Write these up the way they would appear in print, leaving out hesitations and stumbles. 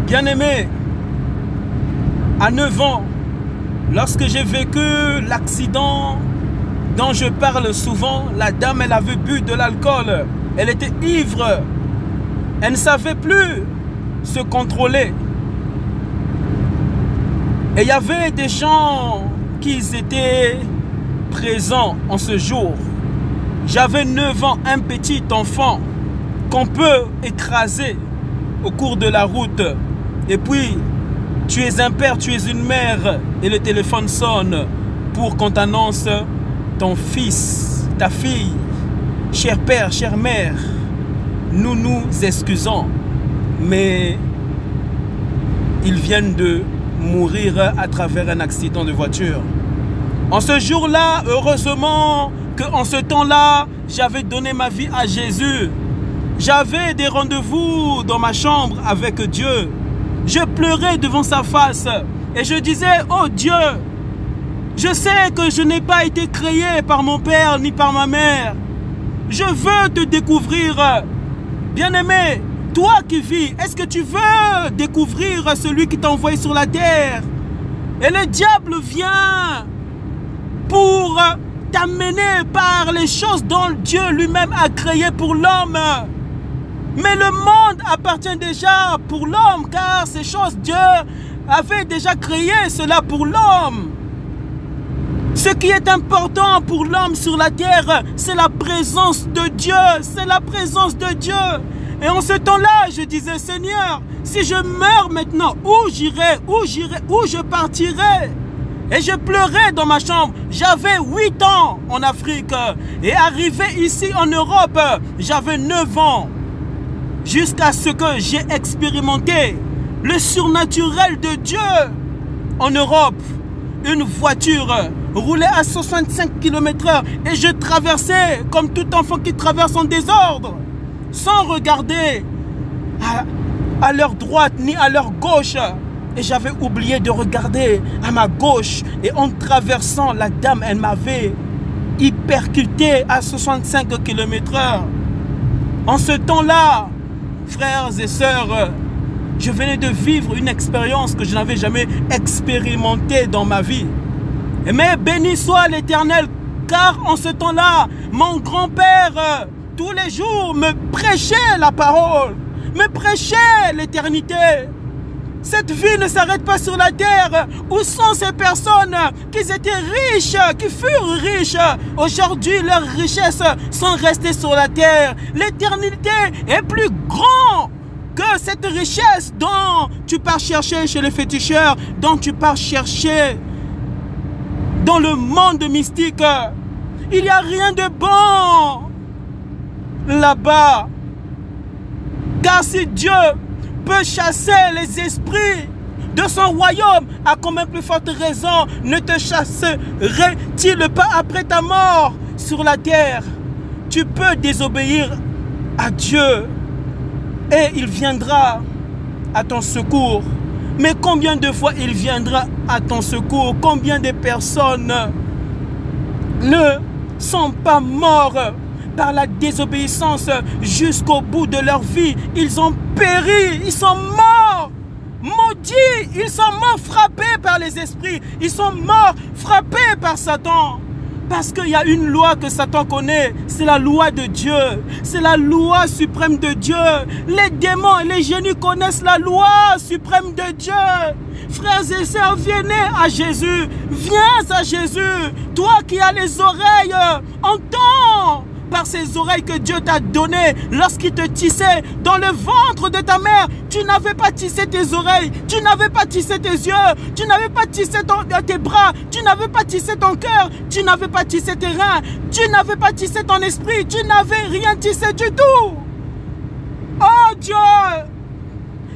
Bien-aimé, à 9 ans, lorsque j'ai vécu l'accident dont je parle souvent, la dame, elle avait bu de l'alcool. Elle était ivre. Elle ne savait plus se contrôler. Et il y avait des gens qui étaient présents en ce jour. J'avais 9 ans, un petit enfant qu'on peut écraser au cours de la route. Et puis, tu es un père, tu es une mère et le téléphone sonne pour qu'on t'annonce ton fils, ta fille. Cher père, chère mère, nous nous excusons, mais ils viennent de mourir à travers un accident de voiture. En ce jour-là, heureusement qu'en ce temps-là, j'avais donné ma vie à Jésus. J'avais des rendez-vous dans ma chambre avec Dieu. Je pleurais devant sa face et je disais, oh Dieu, je sais que je n'ai pas été créé par mon père ni par ma mère. Je veux te découvrir. Bien-aimé, toi qui vis, est-ce que tu veux découvrir celui qui t'a envoyé sur la terre? Et le diable vient pour t'amener par les choses dont Dieu lui-même a créé pour l'homme. Mais le monde appartient déjà pour l'homme, car ces choses, Dieu avait déjà créé cela pour l'homme. Ce qui est important pour l'homme sur la terre, c'est la présence de Dieu. C'est la présence de Dieu. Et en ce temps-là, je disais, Seigneur, si je meurs maintenant, où j'irai, où je partirai? Et je pleurais dans ma chambre. J'avais 8 ans en Afrique. Et arrivé ici en Europe, j'avais 9 ans. Jusqu'à ce que j'ai expérimenté le surnaturel de Dieu en Europe. Une voiture roulait à 65 km/h et je traversais comme tout enfant qui traverse en désordre, sans regarder à leur droite ni à leur gauche. Et j'avais oublié de regarder à ma gauche. Et en traversant, la dame, elle m'avait hypercuté à 65 km/h. En ce temps-là, frères et sœurs, je venais de vivre une expérience que je n'avais jamais expérimentée dans ma vie. Mais béni soit l'Éternel, car en ce temps-là, mon grand-père, tous les jours, me prêchait la parole, me prêchait l'éternité. Cette vie ne s'arrête pas sur la terre. Où sont ces personnes qui étaient riches, qui furent riches? Aujourd'hui, leurs richesses sont restées sur la terre. L'éternité est plus grande que cette richesse dont tu pars chercher chez les féticheurs, dont tu pars chercher dans le monde mystique. Il n'y a rien de bon là-bas. Car si Dieu peut chasser les esprits de son royaume, à combien plus forte raison ne te chasserait-il pas après ta mort sur la terre? Tu peux désobéir à Dieu et il viendra à ton secours. Mais combien de fois il viendra à ton secours? Combien de personnes ne sont pas morts par la désobéissance jusqu'au bout de leur vie? Ils ont péri, ils sont morts, maudits, ils sont morts frappés par les esprits, ils sont morts frappés par Satan. Parce qu'il y a une loi que Satan connaît, c'est la loi de Dieu, c'est la loi suprême de Dieu. Les démons et les génies connaissent la loi suprême de Dieu. Frères et sœurs, venez à Jésus, viens à Jésus. Toi qui as les oreilles, entends par ces oreilles que Dieu t'a données lorsqu'il te tissait dans le ventre de ta mère. Tu n'avais pas tissé tes oreilles, tu n'avais pas tissé tes yeux, tu n'avais pas tissé tes bras, tu n'avais pas tissé ton cœur, tu n'avais pas tissé tes reins, tu n'avais pas tissé ton esprit, tu n'avais rien tissé du tout. Oh Dieu,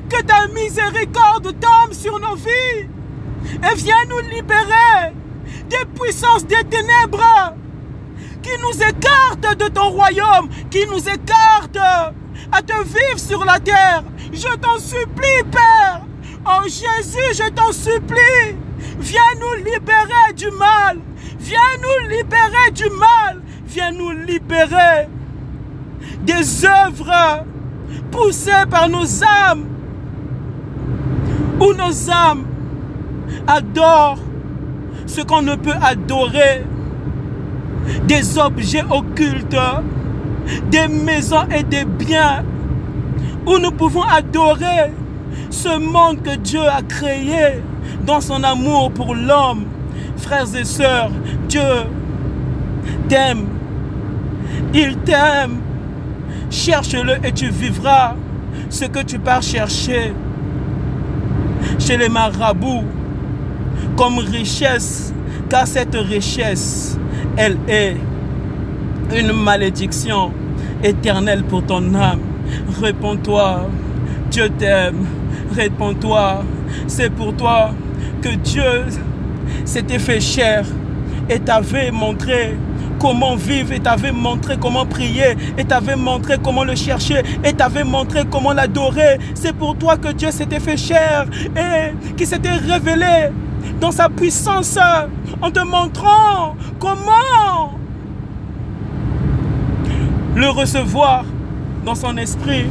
que ta miséricorde tombe sur nos vies et viens nous libérer des puissances des ténèbres qui nous écarte de ton royaume, qui nous écarte à te vivre sur la terre. Je t'en supplie, Père. Oh Jésus, je t'en supplie. Viens nous libérer du mal. Viens nous libérer du mal. Viens nous libérer des œuvres poussées par nos âmes où nos âmes adorent ce qu'on ne peut adorer, des objets occultes, des maisons et des biens, où nous pouvons adorer ce monde que Dieu a créé dans son amour pour l'homme. Frères et sœurs, Dieu t'aime, il t'aime. Cherche-le et tu vivras ce que tu pars chercher chez les marabouts comme richesse, car cette richesse, elle est une malédiction éternelle pour ton âme. Réponds-toi, Dieu t'aime, réponds-toi, c'est pour toi que Dieu s'était fait chair et t'avait montré comment vivre, et t'avait montré comment prier, et t'avait montré comment le chercher, et t'avait montré comment l'adorer. C'est pour toi que Dieu s'était fait chair et qui s'était révélé dans sa puissance en te montrant comment le recevoir dans son esprit,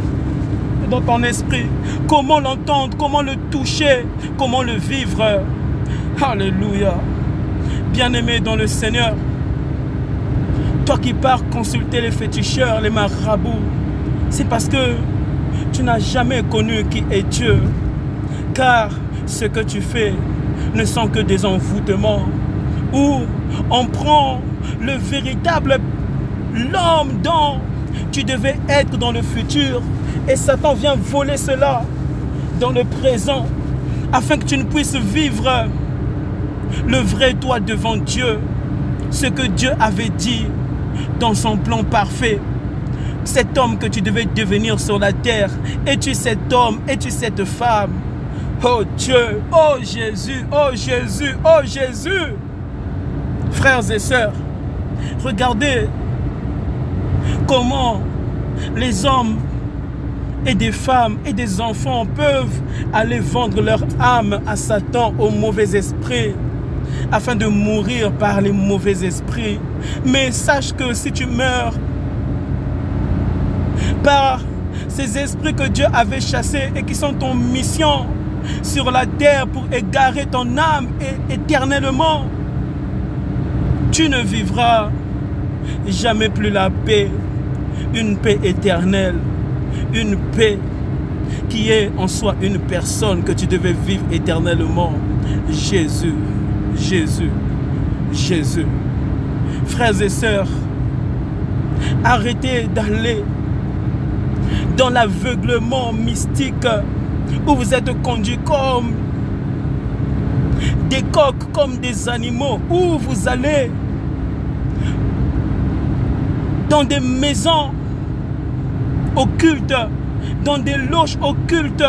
dans ton esprit, comment l'entendre, comment le toucher, comment le vivre. Alléluia. Bien-aimé dans le Seigneur, toi qui pars consulter les féticheurs, les marabouts, c'est parce que tu n'as jamais connu qui est Dieu. Car ce que tu fais ne sont que des envoûtements où on prend le véritable l'homme dont tu devais être dans le futur et Satan vient voler cela dans le présent afin que tu ne puisses vivre le vrai toi devant Dieu, ce que Dieu avait dit dans son plan parfait. Cet homme que tu devais devenir sur la terre, es-tu cet homme, es-tu cette femme? Oh Dieu, oh Jésus, oh Jésus, oh Jésus. Frères et sœurs, regardez comment les hommes et des femmes et des enfants peuvent aller vendre leur âme à Satan, au mauvais esprit, afin de mourir par les mauvais esprits. Mais sache que si tu meurs par ces esprits que Dieu avait chassés et qui sont ton mission sur la terre pour égarer ton âme et éternellement, tu ne vivras jamais plus la paix, une paix éternelle, une paix qui est en soi une personne que tu devais vivre éternellement. Jésus, Jésus, Jésus. Frères et sœurs, arrêtez d'aller dans l'aveuglement mystique où vous êtes conduits comme des coqs, comme des animaux, où vous allez dans des maisons occultes, dans des loges occultes,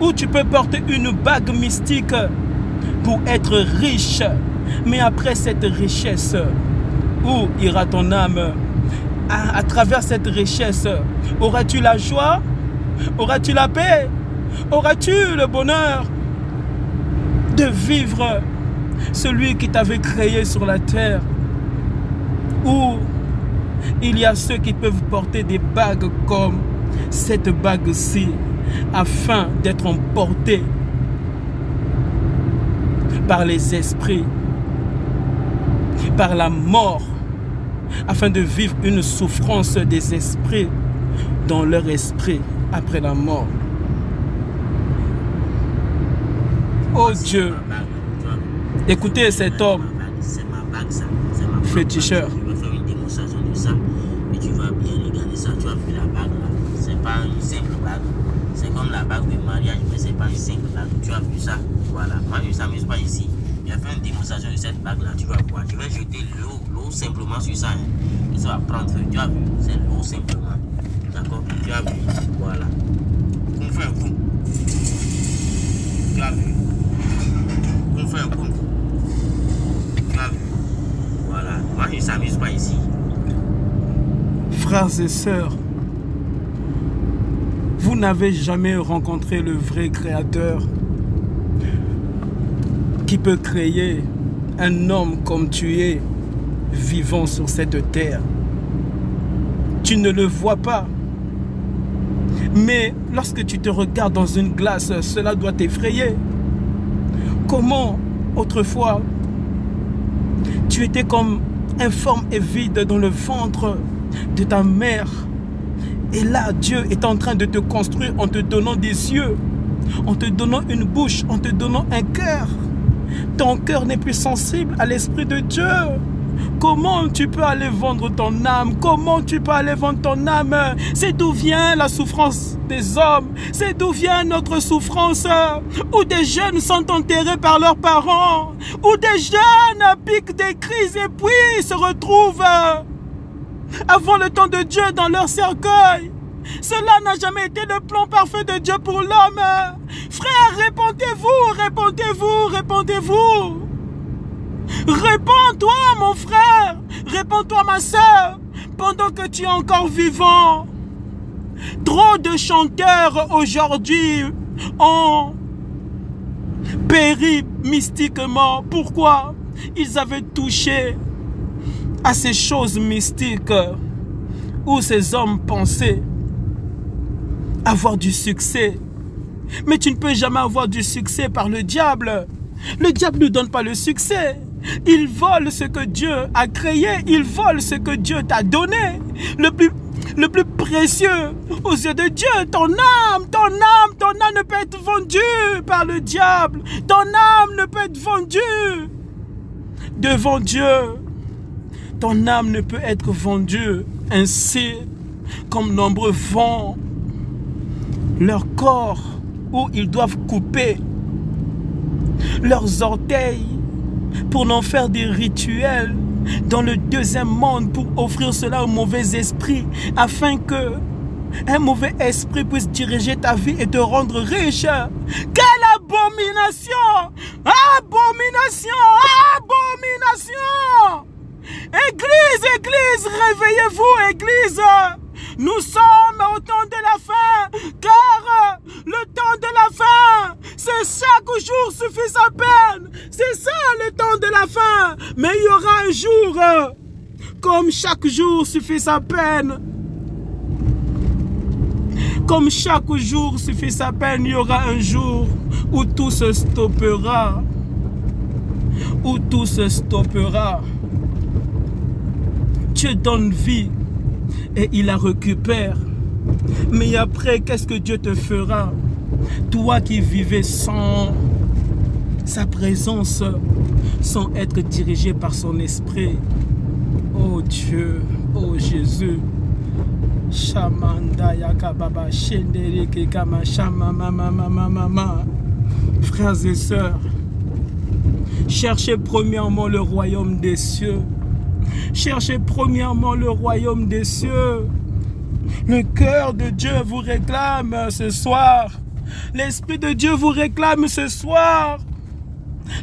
où tu peux porter une bague mystique pour être riche. Mais après cette richesse, où ira ton âme? À travers cette richesse, auras-tu la joie? Auras-tu la paix? Auras-tu le bonheur de vivre celui qui t'avait créé sur la terre? Où il y a ceux qui peuvent porter des bagues comme cette bague-ci afin d'être emportés par les esprits, par la mort, afin de vivre une souffrance des esprits dans leur esprit après la mort. Oh Dieu, écoutez cet homme féticheur. Je vais faire une démonstration de ça et tu vas bien regarder ça. Tu as vu la bague là, c'est pas une simple bague, c'est comme la bague de mariage, mais c'est pas une simple bague. Tu as vu ça? Voilà, moi je ne s'amuse pas ici. Je vais faire une démonstration de cette bague là, tu vas voir. Je vais jeter l'eau simplement sur ça, hein, et ça va prendre feu. Tu as vu? C'est l'eau simplement. D'accord? Tu as vu? Voilà. On fait un coup. Tu as vu? On fait un coup. Tu as vu? Voilà. Moi je ne s'amuse pas ici. Frères et sœurs, vous n'avez jamais rencontré le vrai Créateur qui peut créer un homme comme tu es, vivant sur cette terre. Tu ne le vois pas. Mais lorsque tu te regardes dans une glace, cela doit t'effrayer. Comment, autrefois, tu étais comme informe et vide dans le ventre de ta mère. Et là, Dieu est en train de te construire en te donnant des yeux, en te donnant une bouche, en te donnant un cœur. Ton cœur n'est plus sensible à l'Esprit de Dieu. Comment tu peux aller vendre ton âme? Comment tu peux aller vendre ton âme? C'est d'où vient la souffrance des hommes. C'est d'où vient notre souffrance. Où des jeunes sont enterrés par leurs parents. Où des jeunes piquent des crises et puis se retrouvent avant le temps de Dieu dans leur cercueil. Cela n'a jamais été le plan parfait de Dieu pour l'homme. Frère, répondez-vous, répondez-vous, répondez-vous. Réponds-toi, mon frère. Réponds-toi, ma soeur, pendant que tu es encore vivant. Trop de chanteurs aujourd'hui ont péri mystiquement. Pourquoi? Ils avaient touché à ces choses mystiques où ces hommes pensaient avoir du succès. Mais tu ne peux jamais avoir du succès par le diable. Le diable ne donne pas le succès. Il vole ce que Dieu a créé. Il vole ce que Dieu t'a donné. Le plus précieux aux yeux de Dieu, ton âme ne peut être vendue par le diable. Ton âme ne peut être vendue devant Dieu. Ton âme ne peut être vendue ainsi comme nombreux vendent leur corps où ils doivent couper leurs orteils pour n'en faire des rituels dans le deuxième monde pour offrir cela au mauvais esprit afin que un mauvais esprit puisse diriger ta vie et te rendre riche. Quelle abomination! Abomination! Abomination! Église, église, réveillez-vous, église! Nous sommes au temps de la fin, car le temps de la fin, c'est chaque jour suffit sa peine. C'est ça le temps de la fin. Mais il y aura un jour, comme chaque jour suffit sa peine. Comme chaque jour suffit sa peine, il y aura un jour où tout se stoppera. Où tout se stoppera. Dieu donne vie et il la récupère. Mais après, qu'est-ce que Dieu te fera? Toi qui vivais sans sa présence, sans être dirigé par son esprit. Oh Dieu, oh Jésus. Frères et sœurs, cherchez premièrement le royaume des cieux. Cherchez premièrement le royaume des cieux. Le cœur de Dieu vous réclame ce soir. L'Esprit de Dieu vous réclame ce soir.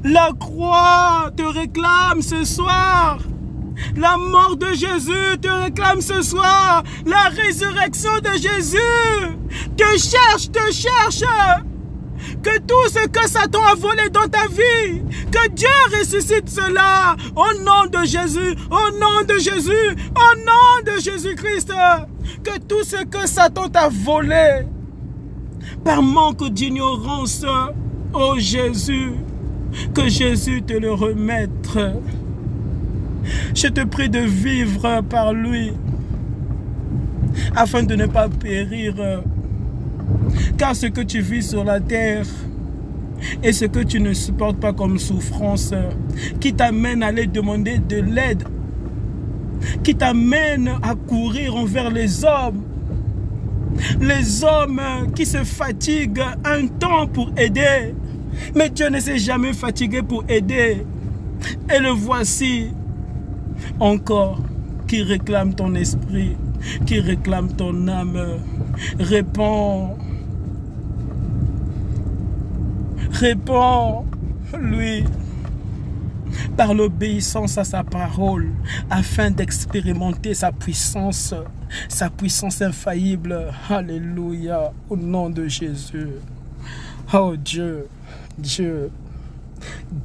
La croix te réclame ce soir. La mort de Jésus te réclame ce soir. La résurrection de Jésus te cherche, te cherche. Que tout ce que Satan a volé dans ta vie, que Dieu ressuscite cela au nom de Jésus, au nom de Jésus, au nom de Jésus-Christ. Que tout ce que Satan t'a volé par manque d'ignorance, oh Jésus, que Jésus te le remette. Je te prie de vivre par lui afin de ne pas périr. Car ce que tu vis sur la terre et ce que tu ne supportes pas comme souffrance, qui t'amène à aller demander de l'aide, qui t'amène à courir envers les hommes qui se fatiguent un temps pour aider. Mais Dieu ne s'est jamais fatigué pour aider. Et le voici encore qui réclame ton esprit, qui réclame ton âme. Réponds. Réponds-lui par l'obéissance à sa parole afin d'expérimenter sa puissance infaillible. Alléluia, au nom de Jésus. Oh Dieu, Dieu,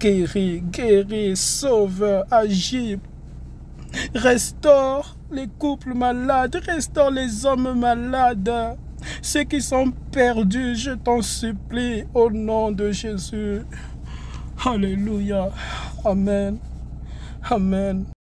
guéris, guéris, sauve, agis. Restaure les couples malades, restaure les hommes malades. Ceux qui sont perdus, je t'en supplie, au nom de Jésus. Alléluia. Amen. Amen.